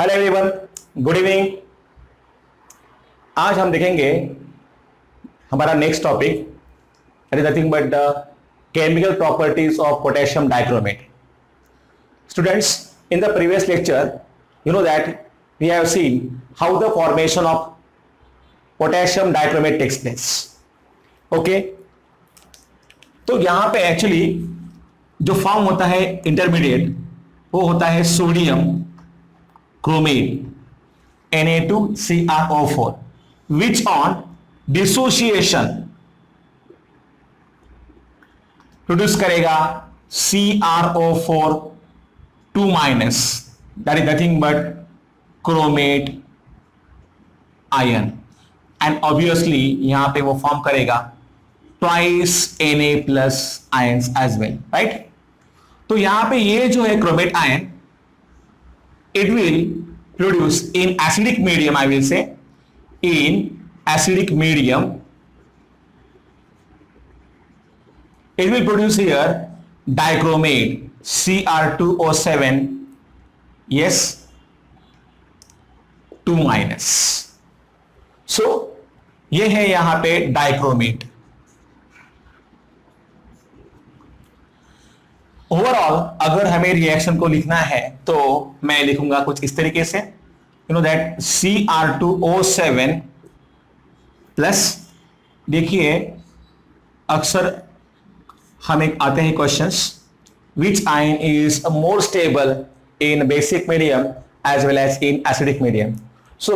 Hello everyone, good evening. आज हम देखेंगे हमारा next topic, it is nothing but the chemical properties of potassium dichromate. Students, in the previous lecture you know that we have seen how the formation of potassium dichromate takes place. Okay, तो यहां पे actually जो form होता है intermediate वो होता है sodium chromate Na2CrO4 which on dissociation produce करेगा CrO4 2 minus, that is nothing but chromate ion, and obviously यहां पे वो फॉर्म करेगा twice Na plus ions as well, right? तो यहां पे ये जो है chromate ion, it will produce in acidic medium, I will say in acidic medium it will produce here dichromate Cr2O7, yes, 2 minus. So ये है यहां पे डाइक्रोमेट। ओवरऑल अगर हमें रिएक्शन को लिखना है तो मैं लिखूंगा कुछ इस तरीके से, you know that Cr2O7 plus, देखिए अक्सर हमें आते हैं questions, which ion is more stable in basic medium as well as in acidic medium. So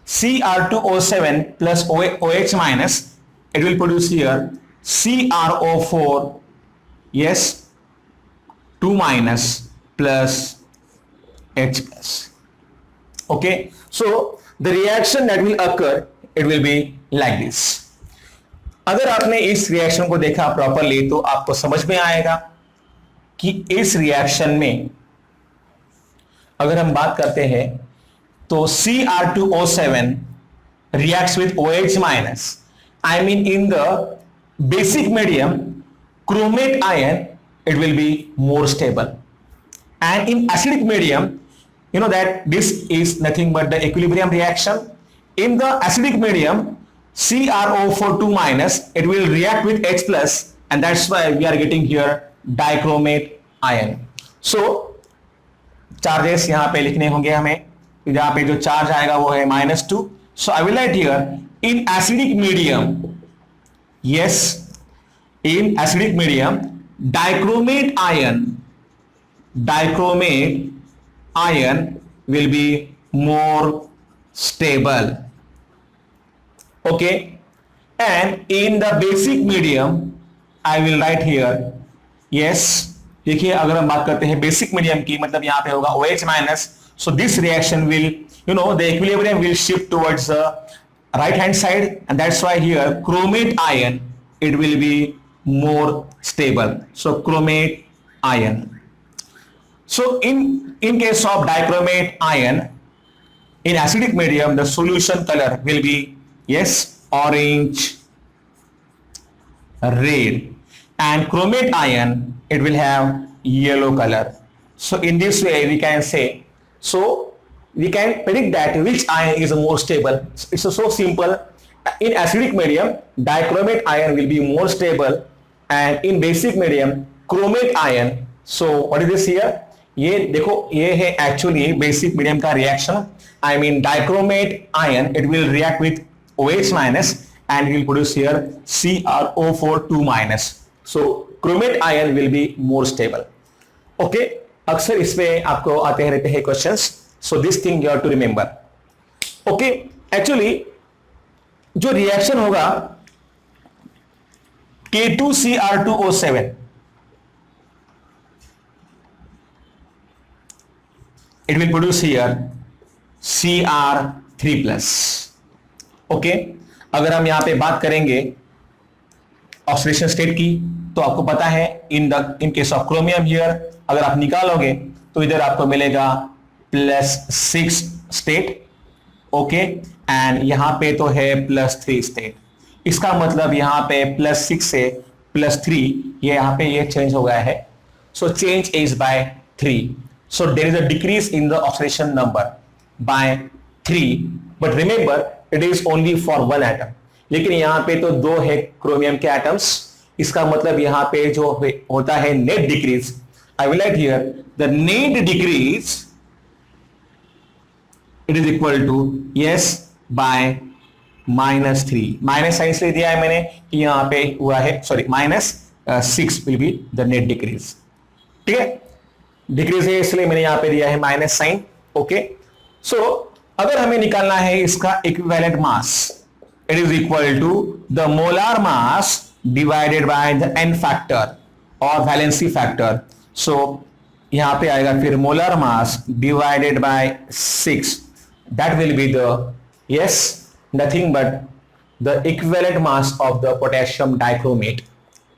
Cr2O7 plus OH minus, it will produce here CrO4, yes, 2 minus plus H plus. Okay, so the reaction that will occur, it will be like this. अगर आपने इस reaction को देखा properly तो आपको समझ में आएगा कि इस रिएक्शन में अगर हम बात करते हैं तो Cr2O7 reacts with OH minus. I mean in the basic medium chromate ion it will be more stable, and in acidic medium you know that this is nothing but the equilibrium reaction. In the acidic medium CrO4 2 minus, it will react with H plus, and that's why we are getting here dichromate ion. So charges यहाँ पे लिखने होंगे हमें, यहाँ पे जो charge आएगा वो है -2. So I will write here in acidic medium, yes, in acidic medium dichromate ion will be more stable. Okay, and in the basic medium I will write here, yes, देखिए अगर हम बात करते हैं बेसिक मीडियम की, मतलब यहाँ पे होगा OH minus. So this reaction will, you know, the equilibrium will shift towards the right hand side, and that's why here chromate ion it will be more stable. So chromate ion. So in case of dichromate ion in acidic medium, the solution color will be, yes, orange, red, and chromate ion it will have yellow color. So in this way we can say, so we can predict that which ion is more stable. It's so simple. In acidic medium dichromate ion will be more stable, and in basic medium chromate ion. So what is this here? ये देखो, ये है actually basic medium का reaction. I mean dichromate ion it will react with OH minus and will produce here CrO4 2 minus. So chromate ion will be more stable. Okay, अक्सर इसमें आपको आते रहते हैं questions, so this thing you have to remember. Okay, actually जो reaction होगा K2Cr2O7, it will produce here Cr3 plus. Okay, अगर हम यहां पे बात करेंगे ऑक्सीडेशन स्टेट की तो आपको पता है in case of chromium here अगर आप निकालोगे तो इधर आपको मिलेगा +6 स्टेट. ओके, एंड यहां पे तो है +3 स्टेट. इसका मतलब यहां पे +6 से +3 ये यहां पे ये चेंज हो गया है. So change is by 3. So there is a decrease in the oxidation number. by 3, but remember it is only for one atom. लेकिन यहां पे तो दो है क्रोमियम के एटम्स, इसका मतलब यहां पे जो होता है net decrease, I will write here the net decrease it is equal to yes by -3, minus sign इसलिए दिया है मैंने कि यहां पे हुआ है, sorry -6 will be the net decrease, ठीक है, डिक्रीज है इसलिए मैंने यहां पे दिया है माइनस साइन, ओके। सो अगर हमें निकालना है इसका equivalent mass, it is equal to the molar mass divided by the n factor और वैलेंसी फैक्टर। सो यहां पे आएगा फिर molar mass divided by 6, that will be the yes nothing but the equivalent mass of the potassium dichromate,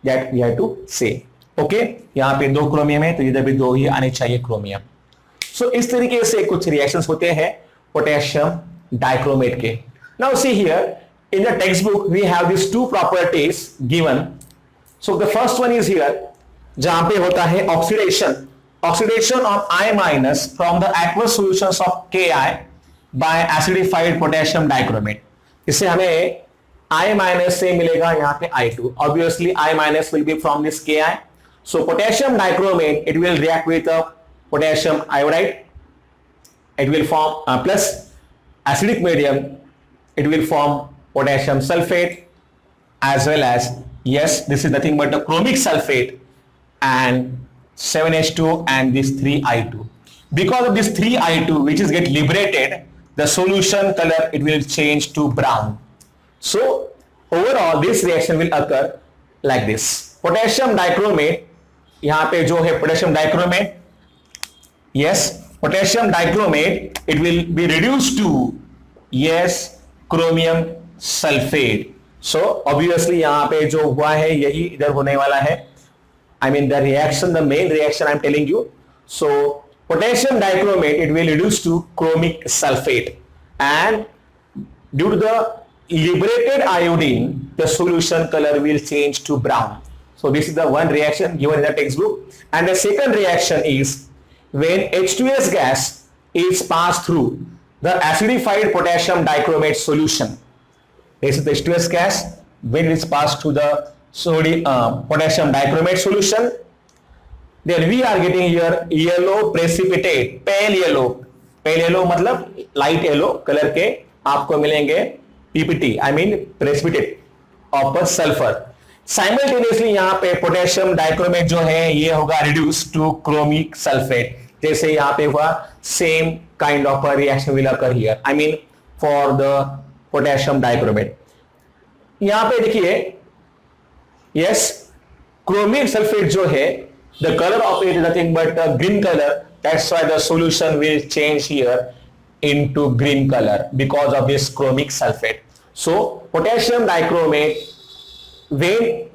that we have to say, okay. यहां पे दो chromium है तो इधर भी दो ही आने चाहिए क्रोमियम। सो इस तरीके से कुछ रिएक्शंस होते हैं पोटेशियम डाइक्रोमेट के। Now see here in the textbook we have these two properties given. So the first one is here जहां पे होता है oxidation of I minus from the aqueous solutions of Ki by acidified potassium dichromate. इससे हमें I minus से मिलेगा यहां पे I2. Obviously I minus will be from this Ki. So potassium dichromate, it will react with a potassium iodide, it will form plus acidic medium, it will form potassium sulfate, as well as yes this is nothing but the chromic sulfate and 7H2 and this 3I2. Because of this 3I2 which is get liberated, the solution color it will change to brown. So overall this reaction will occur like this. Potassium dichromate, यहाँ पे जो है potassium dichromate, yes potassium dichromate it will be reduced to yes chromium sulphate. So obviously यहां पे जो हुआ है यही इधर होने वाला है, I mean the reaction, the main reaction I am telling you. So potassium dichromate it will reduce to chromic sulphate and due to the liberated iodine the solution color will change to brown. So this is the one reaction given in the textbook, and the second reaction is when H2S gas is passed through the acidified potassium dichromate solution. This is the H2S gas when it is passed to the potassium dichromate solution. Then we are getting here yellow precipitate, pale yellow मतलब light yellow colour के आपको मिलेंगे PPT, I mean precipitate of sulfur. Simultaneously यहाँ पे potassium dichromate जो है ये होगा reduced to chromic sulfate, जैसे यहाँ पे हुआ same kind of a reaction will occur here, I mean for the potassium dichromate. यहां पे देखिए यस क्रोमिक सल्फेट जो है the colour of it is nothing but green colour, that's why the solution will change here into green colour because of this chromic sulphate. So potassium dichromate when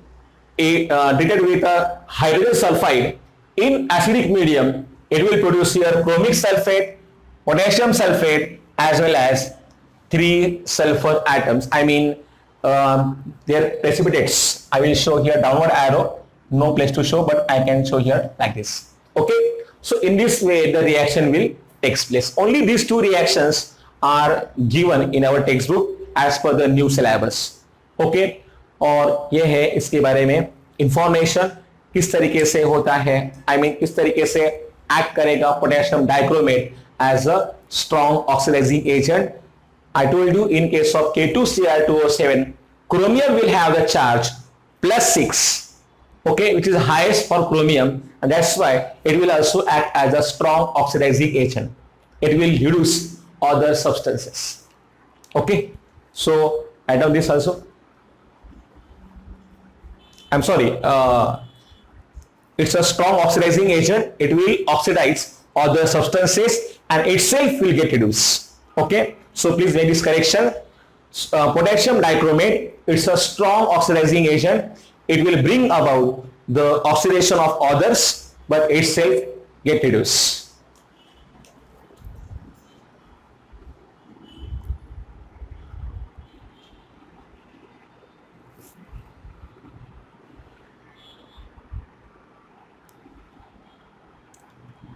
treated with a hydrogen sulfide in acidic medium it will produce here chromic sulfate, potassium sulfate as well as 3 sulfur atoms, I mean their precipitates. I will show here downward arrow, no place to show but I can show here like this, okay. So in this way the reaction will takes place. Only these two reactions are given in our textbook as per the new syllabus, okay. और ये है इसके बारे में information किस तरीके से होता है, I mean किस तरीके से एक्ट करेगा potassium dichromate as a strong oxidising agent. I told you in case of K2Cr2O7 chromium will have the charge +6, okay, which is highest for chromium, and that's why it will also act as a strong oxidizing agent. It will reduce other substances, okay. So add on this also, I'm sorry, it's a strong oxidizing agent, it will oxidize other substances and itself will get reduced, okay. So please make this correction. Potassium dichromate, it's a strong oxidizing agent, it will bring about the oxidation of others but itself get reduced.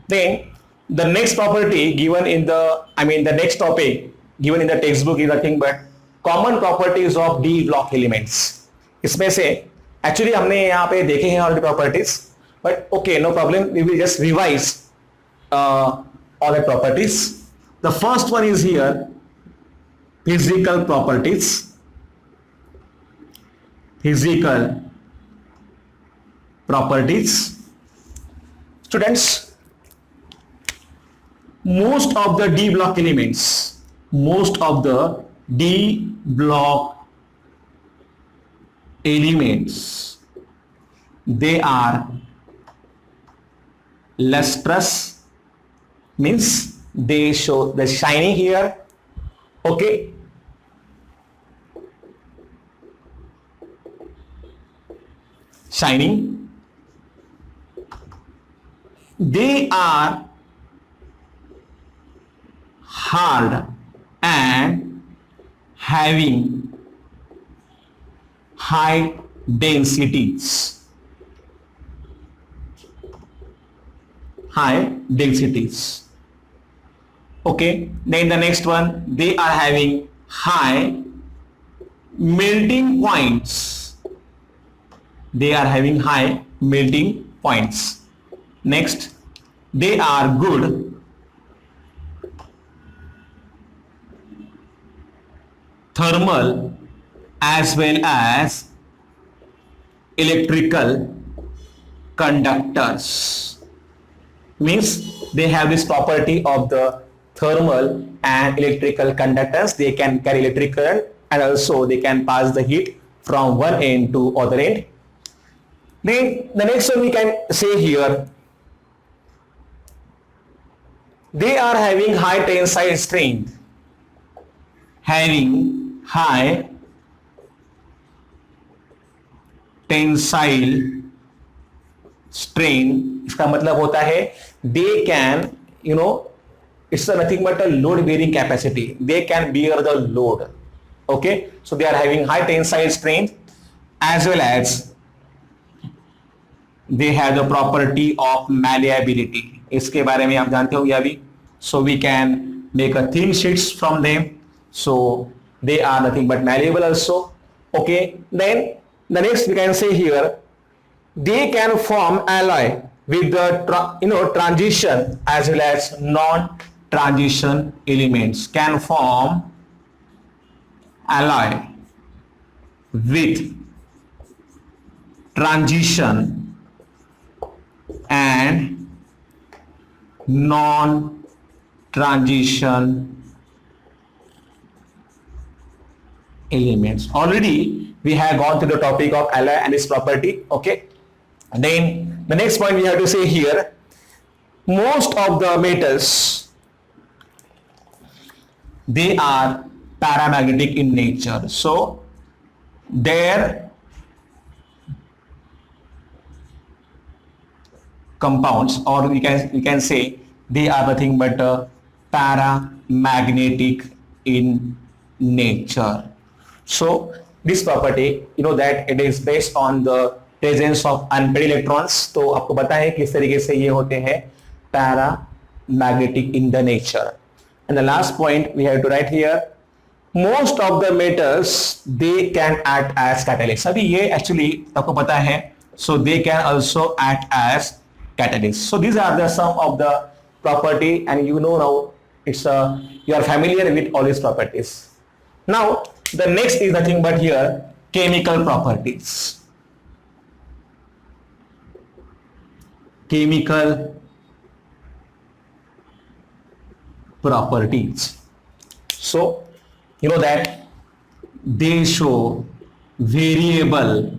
Then the next property given in the next topic given in the textbook is nothing but common properties of D block elements. इसमें से actually हमने यहाँ पे देखे हैं already properties, but okay no problem, we will just revise all the properties. The first one is here physical properties. Physical properties. Students, most of the D block elements, they are lustrous, means they show the shining here. Okay, shining. They are hard and having high densities. Okay, then the next one, they are having high melting points. Next, they are good thermal as well as electrical conductors, means they have this property of the thermal and electrical conductance. They can carry electric current and also they can pass the heat from one end to other end. Then the next one we can say here, they are having high tensile strength. इसका मतलब होता है they can, it's nothing but a load bearing capacity. They can bear the load. Okay, so they are having high tensile strength as well as they have the property of malleability. इसके बारे में आप जानते होंगे अभी. So we can make a thin sheets from them. So they are nothing but malleable also. Okay, then the next we can say here, they can form alloy with the transition as well as non-transition elements. Can form alloy with transition and non-transition elements. Already we have gone through the topic of alloy and its property. Okay, and then the next point we have to say here, most of the metals, they are paramagnetic in nature. So their compounds, or we can say they are nothing but paramagnetic in nature. So this property, that it is based on the presence of unpaired electrons. तो आपको पता है किस तरीके से ये होते हैं paramagnetic in the nature. And the last point we have to write here, most of the metals they can act as catalysts. अभी ये actually आपको पता है, so they can also act as catalysts. So these are the some of the property, and now it's you are familiar with all these properties. Now the next is nothing but here chemical properties. So that they show variable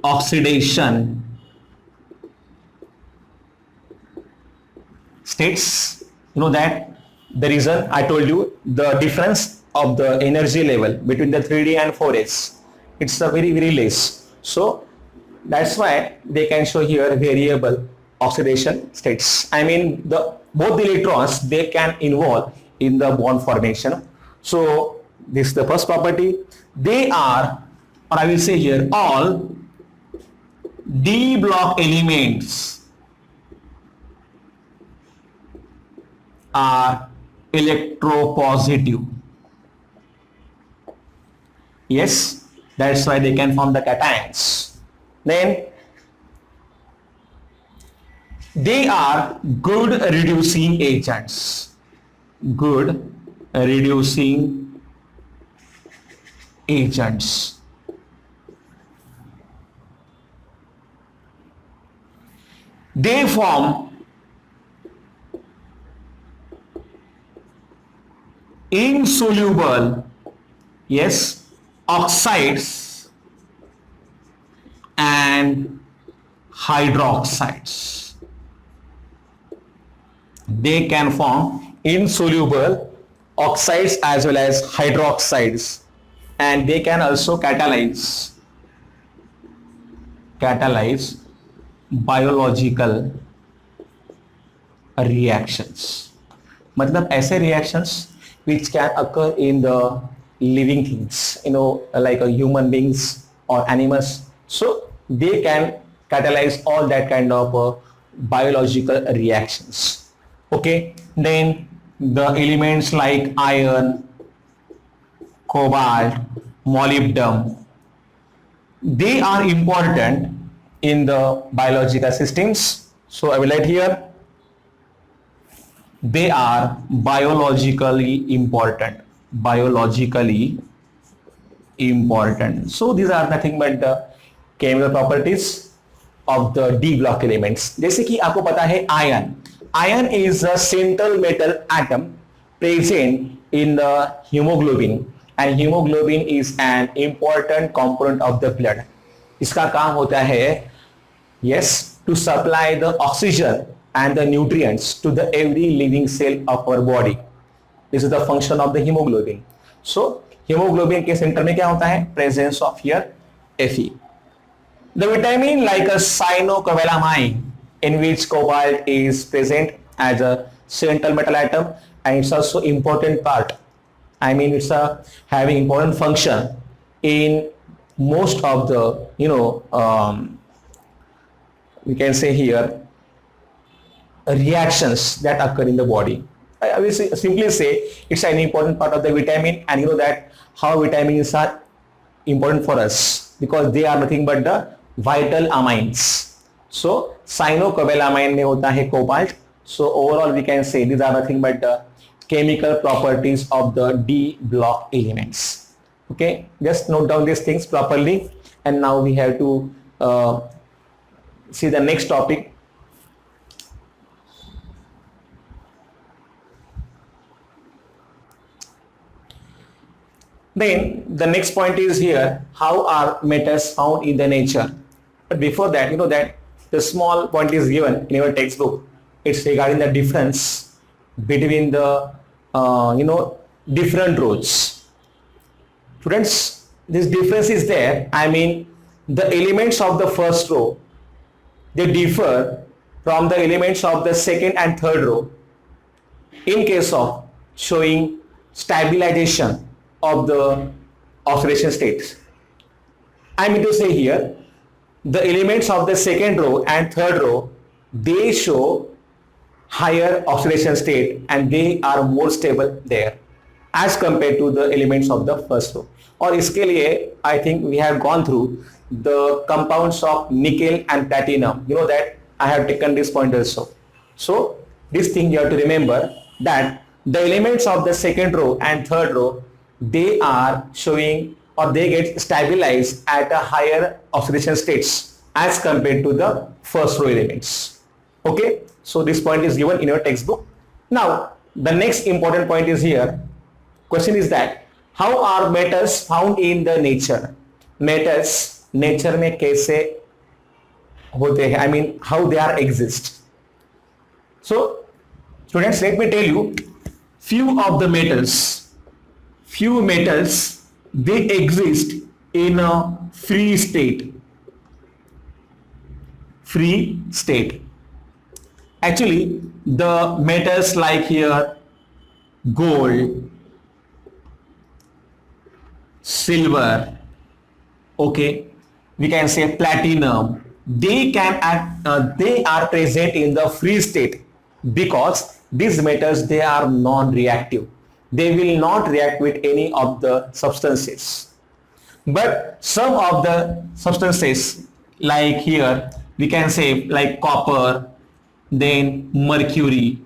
oxidation states. That the reason I told you, the difference of the energy level between the 3D and 4S, it's a very, very less. So that's why they can show here variable oxidation states. I mean both the electrons, they can involve in the bond formation. So this is the first property. They are, or I will say here, all D block elements are electropositive. Yes, that's why they can form the cations. Then they are good reducing agents. Good reducing agents. They form insoluble, yes, oxides and hydroxides. They can form insoluble oxides as well as hydroxides, and they can also catalyze biological reactions. मतलब ऐसे reactions which can occur in the living things, like human beings or animals. So they can catalyze all that kind of biological reactions. Okay, then the elements like iron, cobalt, molybdenum, they are important in the biological systems. So I will write here, they are biologically important. So these are nothing but the chemical properties of the D block elements. जैसे कि आपको पता है iron is a central metal atom present in the hemoglobin, and hemoglobin is an important component of the blood. इसका काम होता है, yes, to supply the oxygen and the nutrients to the every living cell of our body. This is the function of the hemoglobin. So hemoglobin के centre में क्या होता है? Presence of here Fe. The vitamin like a cyanocobalamin, in which cobalt is present as a central metal atom, and it's also important part. I mean, it's having important function in most of the we can say here reactions that occur in the body. I will simply say it's an important part of the vitamin, and you know that how vitamins are important for us because they are nothing but the vital amines. So cyanocobalamin में होता है cobalt. So overall we can say these are nothing but the chemical properties of the D block elements. Okay, just note down these things properly, and now we have to see the next topic. Then the next point is here, how are metals found in the nature? But before that, you know that the small point is given in your textbook. It's regarding the difference between the different rows. Students, this difference is there. I mean, the elements of the first row, they differ from the elements of the second and third row in case of showing stabilization of the oxidation states. I mean to say here, the elements of the second row and third row, they show higher oxidation state and they are more stable there as compared to the elements of the first row. और इसके लिए I think we have gone through the compounds of nickel and platinum. You know that I have taken this point also. So this thing you have to remember that the elements of the second row and third row, they are showing or they get stabilized at a higher oxidation states as compared to the first row elements. Okay, so this point is given in your textbook. Now the next important point is here. Question is that how are metals found in the nature? Metals nature में कैसे होते हैं? I mean, how they are exist. So students, let me tell you few of the metals. Few metals, they exist in a free state. Free state. Actually, the metals like here gold, silver, okay, we can say platinum, they are present in the free state because these metals, they are non-reactive. They will not react with any of the substances. But some of the substances, like here we can say like copper, then mercury,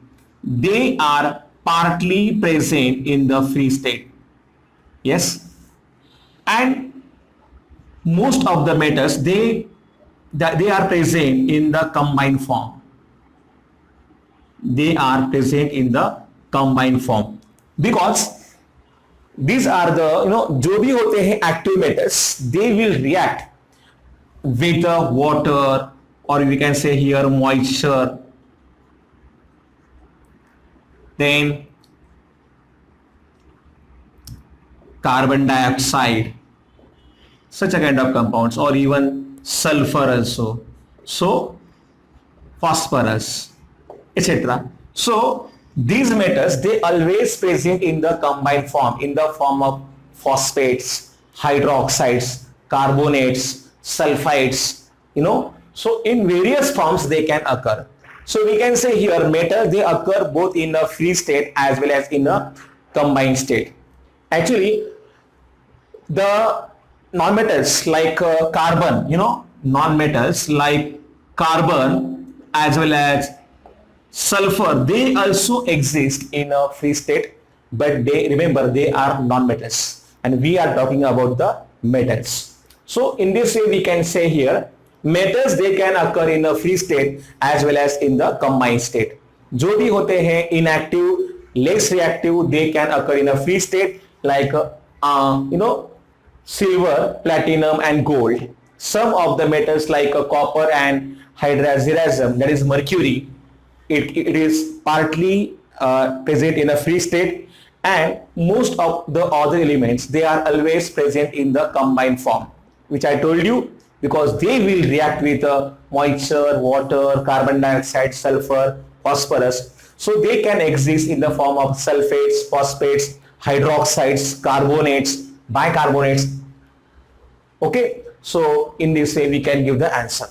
they are partly present in the free state. Yes, and most of the metals, they are present in the combined form. They are present in the combined form because these are the, जो भी होते हैं active metals, they will react with the water, or we can say here moisture, then carbon dioxide, such a kind of compounds, or even sulfur also, so phosphorus, etc. So these metals, they always present in the combined form, in the form of phosphates, hydroxides, carbonates, sulfides, so in various forms they can occur. So we can say here metals, they occur both in a free state as well as in a combined state. Actually, the non-metals like carbon, non-metals like carbon as well as sulfur, they also exist in a free state, but remember they are non-metals and we are talking about the metals. So in this way we can say here metals, they can occur in a free state as well as in the combined state. जो भी होते हैं inactive, less reactive, they can occur in a free state like silver, platinum and gold. Some of the metals like copper and hydrazine, that is mercury, it is partly present in a free state, and most of the other elements, they are always present in the combined form, which I told you, because they will react with moisture, water, carbon dioxide, sulfur, phosphorus. So they can exist in the form of sulfates, phosphates, hydroxides, carbonates, bicarbonates. Okay, so in this way we can give the answer.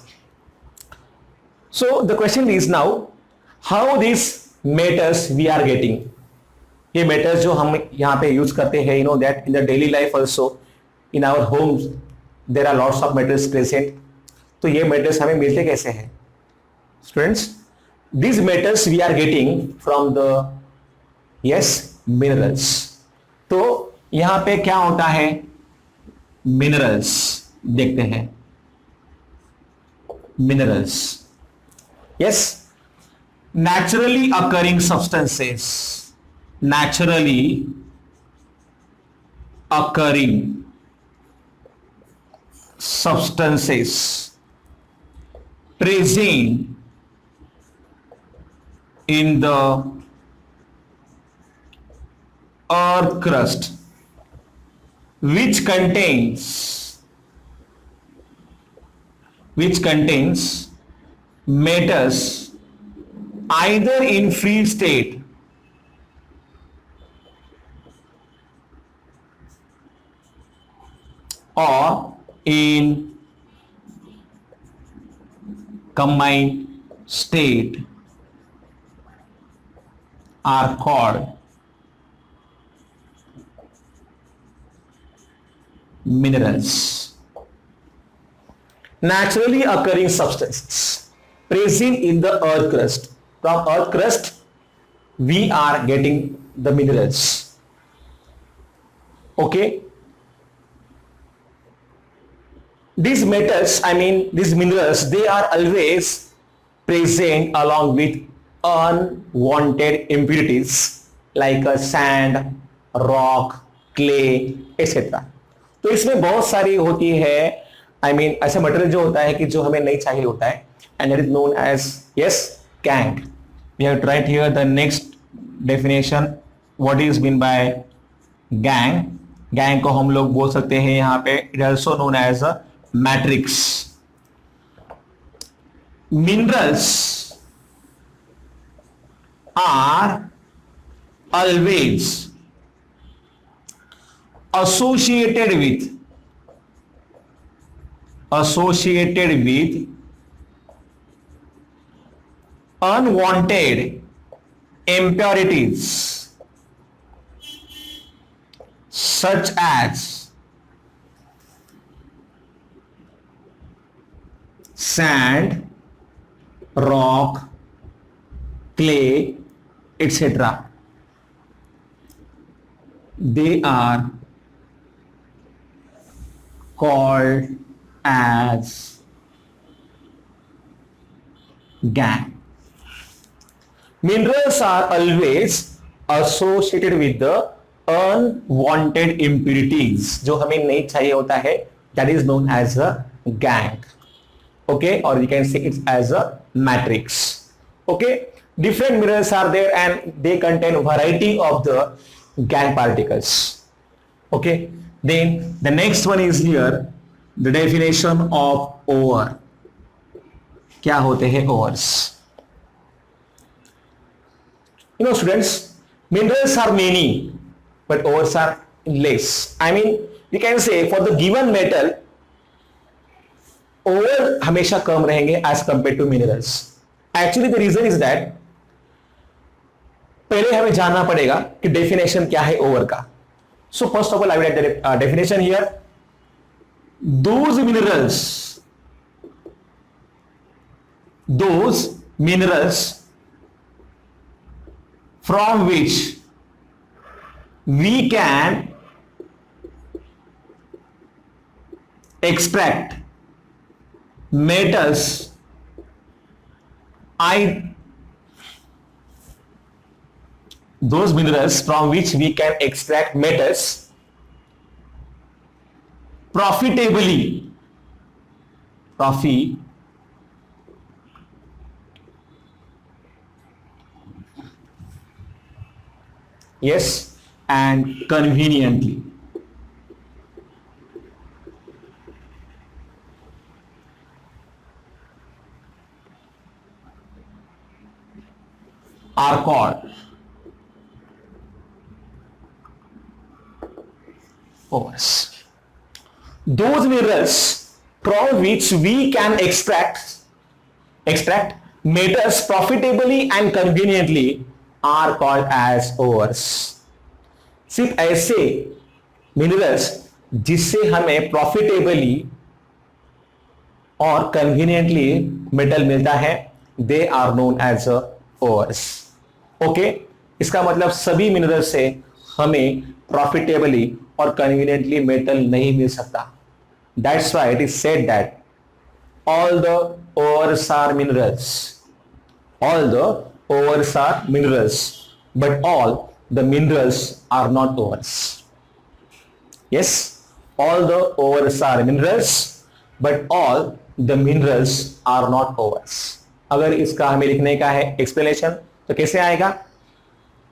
So the question is now, how these metals we are getting? ये metals जो हम यहाँ पे use करते हैं, that in the daily life also, in our homes there are lots of metals present. तो ये metals हमें मिलते कैसे हैं? Students, these metals we are getting from the minerals. तो यहाँ पे क्या होता है? Minerals देखते हैं. Minerals, yes, naturally occurring substances, naturally occurring substances present in the earth crust, which contains metals either in free state or in combined state, are called minerals. Naturally occurring substances present in the earth crust. From earth crust we are getting the minerals. Okay, these metals, these minerals, they are always present along with unwanted impurities like sand, rock, clay, etc. तो इसमें बहुत सारी होती है, ऐसा material जो होता है कि जो हमें नहीं चाहिए होता है, and it is known as gangue. We have to write here the next definition, what is meant by gangue. Gangue को हम लोग बोल सकते हैं यहाँ पे, it is also known as a matrix. Minerals are always associated with unwanted impurities such as sand, rock, clay, etc. They are called as gangue. Minerals are always associated with the unwanted impurities जो हमें नहीं चाहिए होता है, that is known as a gangue. Okay, or you can say it as a matrix. Okay, different minerals are there and they contain variety of the gangue particles. Okay, then the next one is here the definition of ore. क्या होते हैं ores? You know students, minerals are many but ores are less. I mean you can say for the given metal ore हमेशा कम रहेंगे as compared to minerals. Actually the reason is that पहले हमें जानना पड़ेगा कि डेफिनेशन क्या है ore का. So first of all I will write the definition here. Those minerals from which we can extract metals those minerals from which we can extract metals profitably yes and conveniently. Are called ores. Those minerals from which we can extract metals profitably and conveniently are called as ores. सिर्फ ऐसे minerals जिससे हमें profitably और conveniently metal मिलता है they are known as ores. Okay, इसका मतलब सभी मिनरल से हमें प्रॉफिटेबली और कन्वीनियंटली मेटल नहीं मिल सकता. That's why it is said that all the ores are minerals. All the ores are minerals, but all the minerals are not ores. Yes, all the ores are minerals, but all the minerals are not ores. अगर इसका हमें लिखने का है explanation तो कैसे आएगा?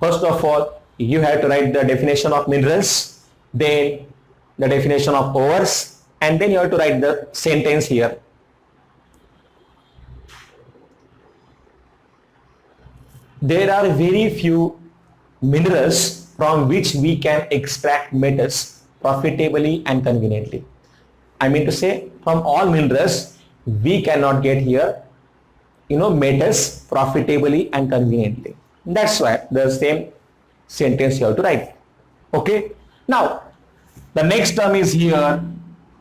First of all, you have to write the definition of minerals, then the definition of ores, and then you have to write the sentence here. There are very few minerals from which we can extract metals profitably and conveniently. I mean to say, from all minerals, we cannot get here, metals profitably and conveniently. That's why the same sentence you have to write. Okay. Now, the next term is here.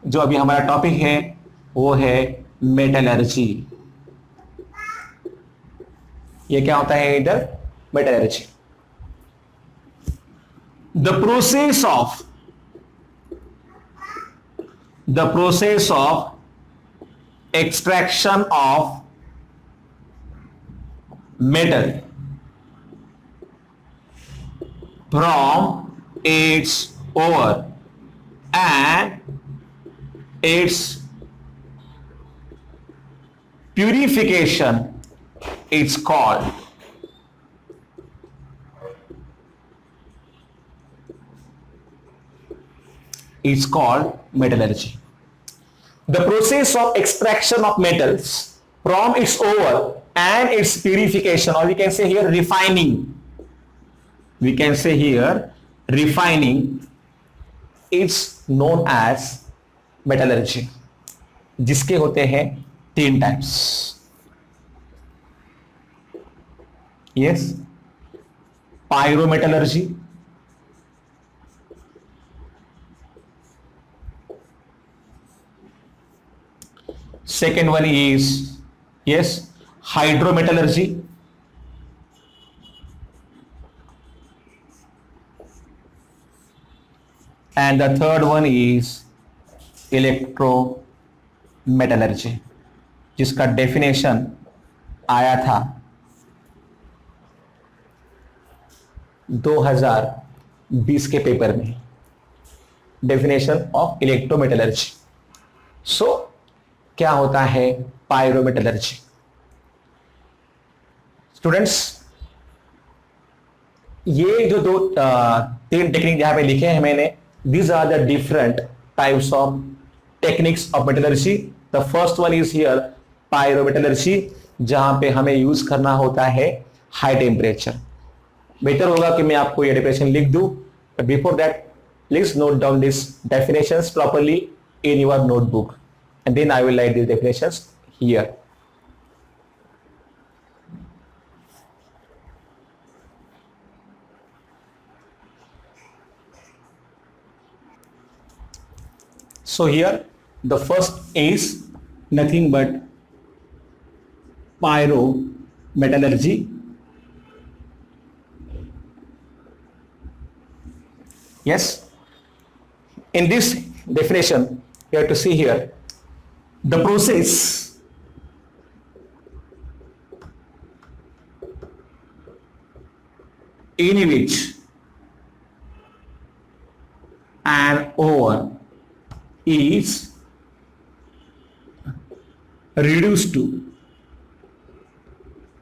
जो अभी हमारा topic है वो है metallurgy. ये क्या होता है इधर? Metallurgy. The process of extraction of metal from its ore and its purification is called metallurgy. The process of extraction of metals from its ore and its purification, or we can say here refining. We can say here refining is known as metallurgy. जिसके होते हैं 3 types. Yes, pyrometallurgy, second one is, yes, hydrometallurgy, and the third one is electrometallurgy, जिसका definition आया था 2020 के paper में, definition of electrometallurgy. सो क्या होता है पायरोमेटलर्जी? स्टूडेंट्स, ये जो तीन टेक्निक यहां पे लिखे हैं मैंने, these are the different types of techniques of metallurgy. The first one is here pyrometallurgy, जहां पे हमें यूज करना होता है हाई टेम्परेचर। बेटर होगा कि मैं आपको ये डेफिनेशन लिख दूं, but before that please note down these definitions properly in your notebook, and then I will write these definitions here. So here the first is nothing but pyrometallurgy. Yes, in this definition you have to see here the process in which an ore is reduced to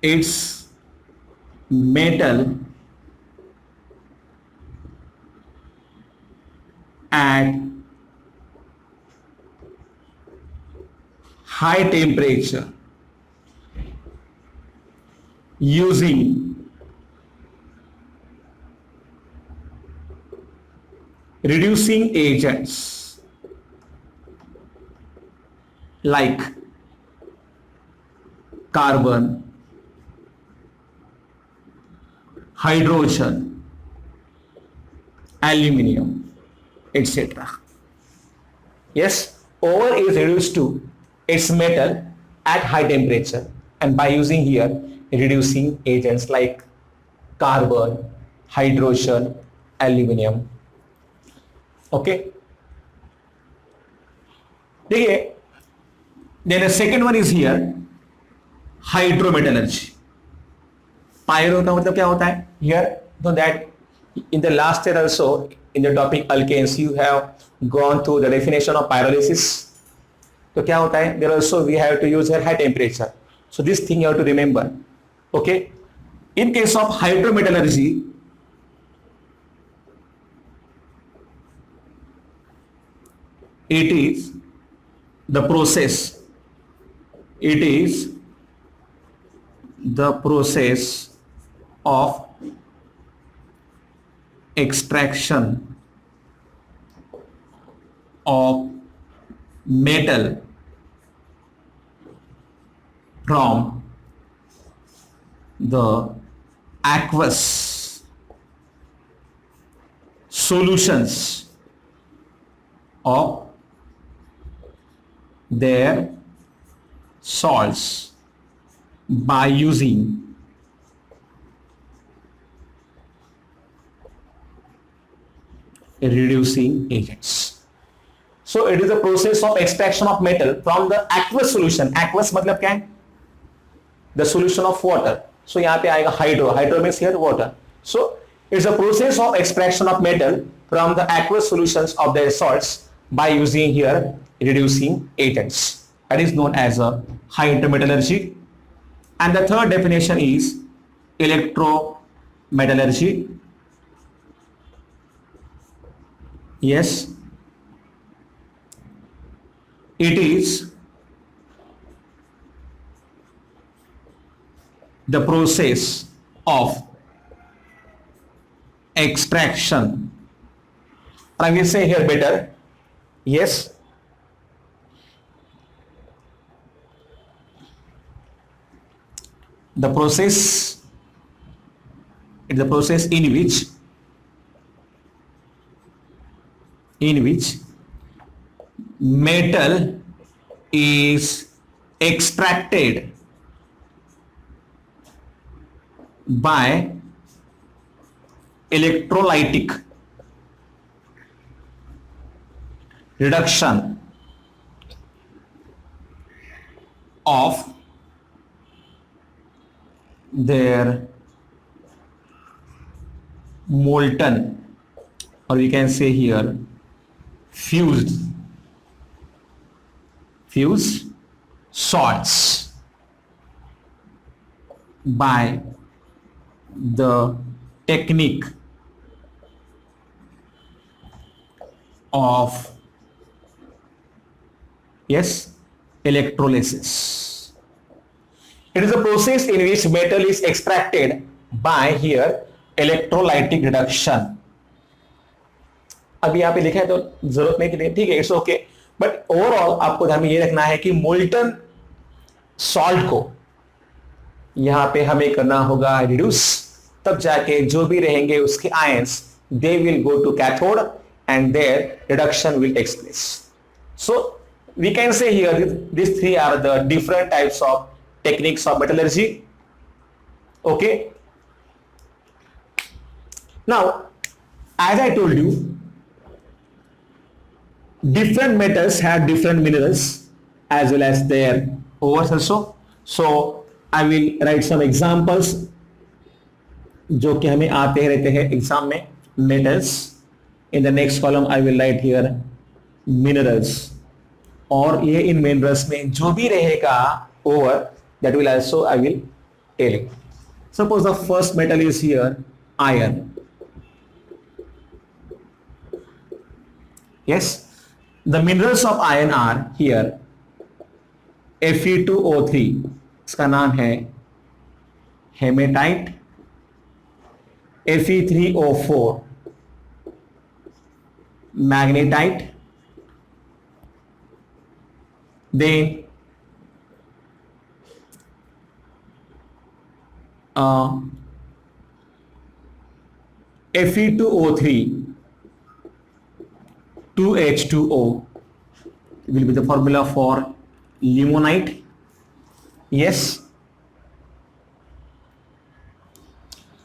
its metal at high temperature using reducing agents like carbon, hydrogen, aluminium, etc. Yes, ore is reduced to its metal at high temperature, and by using here reducing agents like carbon, hydrogen, aluminium. Okay, देखिए, then the second one is here hydrometallurgy. Pyro का मतलब क्या होता है? Here, so that in the last year also in the topic alkanes you have gone through the definition of pyrolysis. तो क्या होता है? There also we have to use here high temperature. So this thing you have to remember. Okay. In case of hydrometallurgy, it is the process. It is the process of extraction of metal from the aqueous solutions of their salts by using reducing agents. So it is a process of extraction of metal from the aqueous solution. Aqueous मतलब क्या है? The solution of water. So यहाँ पे आएगा hydro. Hydro means here water. So it's a process of extraction of metal from the aqueous solutions of their salts by using here reducing agents. That is known as a hydrometallurgy. And the third definition is electrometallurgy. Yes, it is the process of extraction. I will say here better. Yes, the process It's a process in which metal is extracted by electrolytic reduction of their molten, or we can say here fused salts by the technique of electrolysis. It is a process in which metal is extracted by here electrolytic reduction. अभी यहाँ पे लिखा है तो जरूरत नहीं के लिए, ठीक है, इट्स ओके, बट ओवरऑल आपको ध्यान में ये रखना है कि मोल्टन सॉल्ट को यहां पे हमें करना होगा रिड्यूस, तब जाके जो भी रहेंगे उसके ions they will go to cathode and their reduction will take place. So we can say here these three are the different types of techniques of metallurgy. Okay, now as I told you, different metals have different minerals as well as their ores also. So I will write some examples जो कि हमें आते रहते हैं exam में. metals, in the next column I will write here minerals, और ये इन minerals में जो भी रहेगा over that will also I will tell you. Suppose the first metal is here iron. Yes, the minerals of iron are here Fe2O3, इसका नाम है haematite, Fe3O4 magnetite, then Fe2O3 2H2O will be the formula for limonite. Yes,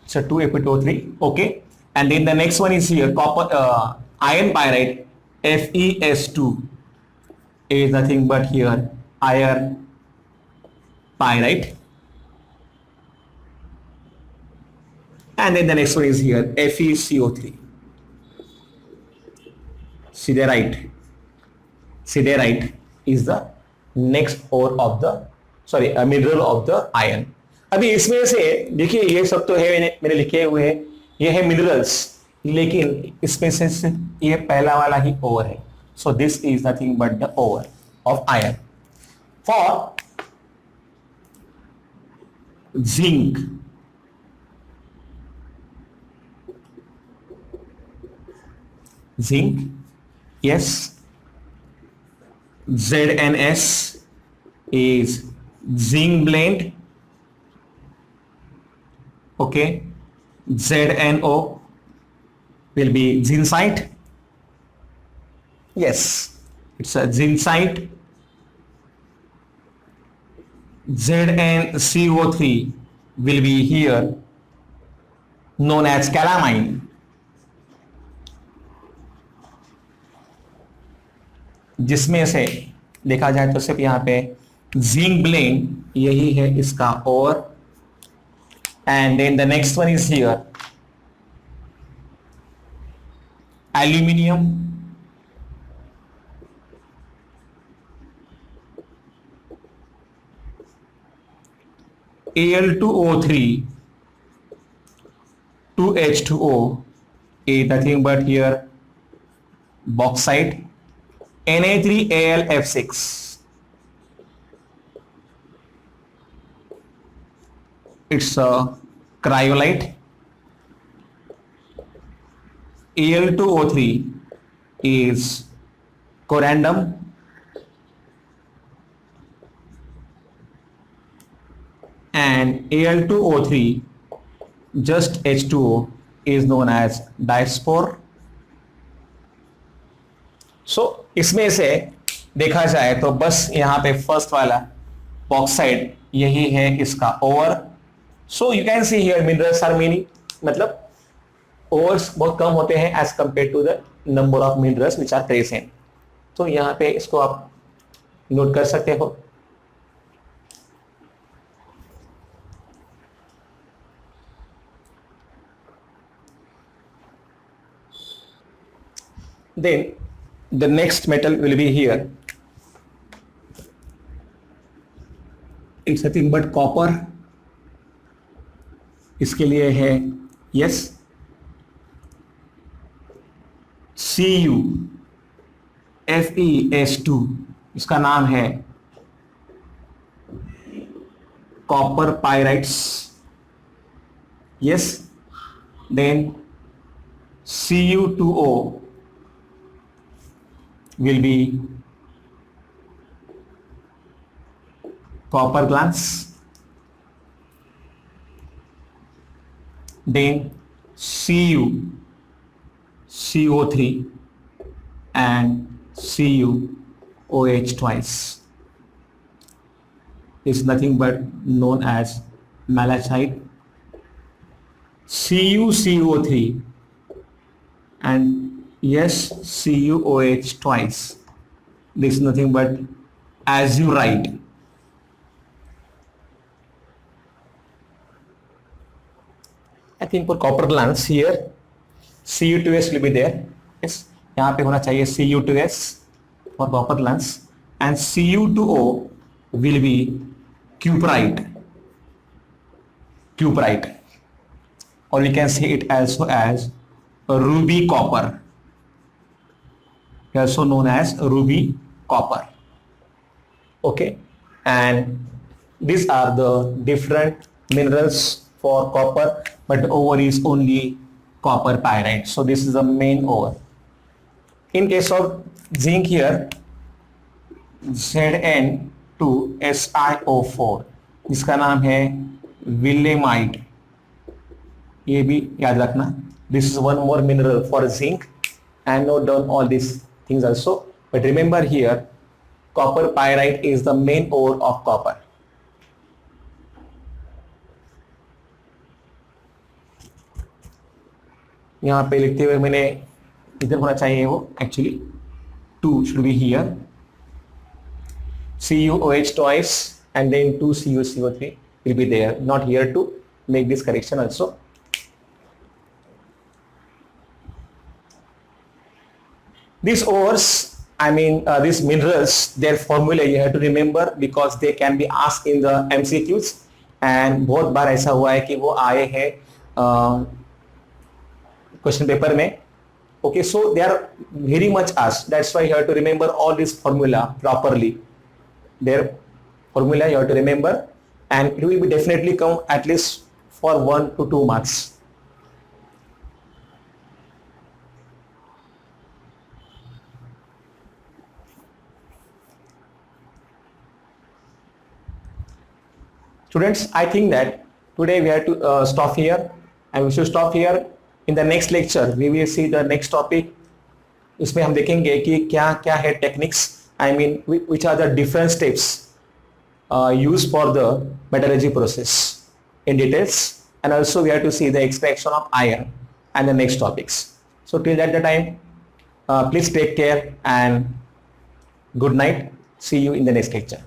so 2Fe2O3. Okay, and then the next one is here copper iron pyrite, FeS2 is nothing but here iron pyrite, and then the next one is here FeCO3, siderite is the next ore of the mineral of the iron. अभी इसमें से देखिए ये सब तो है मैंने लिखे हुए हैं, ये है मिनरल्स, लेकिन इसमें से ये पहला वाला ही ओर है. So this is nothing but the ore of iron. For zinc, yes, ZNS is zinc blende. Okay, ZNO will be zincite. Yes, it's a zincite. ZnCO3 will be here known as calamine. जिसमें से देखा जाए तो सिर्फ यहाँ पे zinc blende यही है इसका और, and then the next one is here aluminium, Al2O3 2H2O is nothing but here bauxite, Na3AlF6 it's a cryolite, Al2O3 is corundum, and Al2O3 just H2O is known as dispore. So इसमें से देखा जाए तो बस यहाँ पे first वाला bauxite यही है इसका ore. So you can see here minerals are many, मतलब ओवर्स बहुत कम होते हैं as compare to the number of minerals which are present. तो यहाँ पे इसको आप नोट कर सकते हो. Then the next metal will be here. It's nothing but copper. इसके लिए है yes Cu FeS2, इसका नाम है copper pyrites. yes, then Cu2O will be copper glans. Then CO3 and CuOH twice is nothing but known as malachite. CuCO3 and yes CuOH twice, this is nothing but azurite. I think for copper glans here Cu2S will be there. yes, यहाँ पे होना चाहिए Cu2S for copper glans and Cu2O will be cuprite, or we can say it also as ruby copper, also known as ruby copper. Okay, and these are the different minerals for copper, but the ore is only copper pyrite. So this is the main ore. In case of zinc here, Zn2SiO4, जिसका नाम है willemite. ये भी याद रखना. This is one more mineral for zinc, and note down all these things also. But remember here, copper pyrite is the main ore of copper. यहाँ पे लिखते हुए मैंने इधर होना चाहिए वो, actually 2 should be here. CuOH twice and then 2 CuCO3 will be there, not here to make this correction also. These ores, I mean these minerals, their formula you have to remember because they can be asked in the MCQs, and बहुत बार ऐसा हुआ है कि वो आए हैं question paper में. Okay, so they are very much asked. That's why you have to remember all this formula properly. Their formula you have to remember, and it will be definitely come at least for 1 to 2 marks. Students, I think that today we have to stop here, and we should stop here. In the next lecture we will see the next topic. इसमें हम देखेंगे कि क्या क्या है techniques, I mean which are the different steps used for the metallurgy process in details, and also we have to see the extraction of iron and the next topics. So till that time, please take care and good night. See you in the next lecture.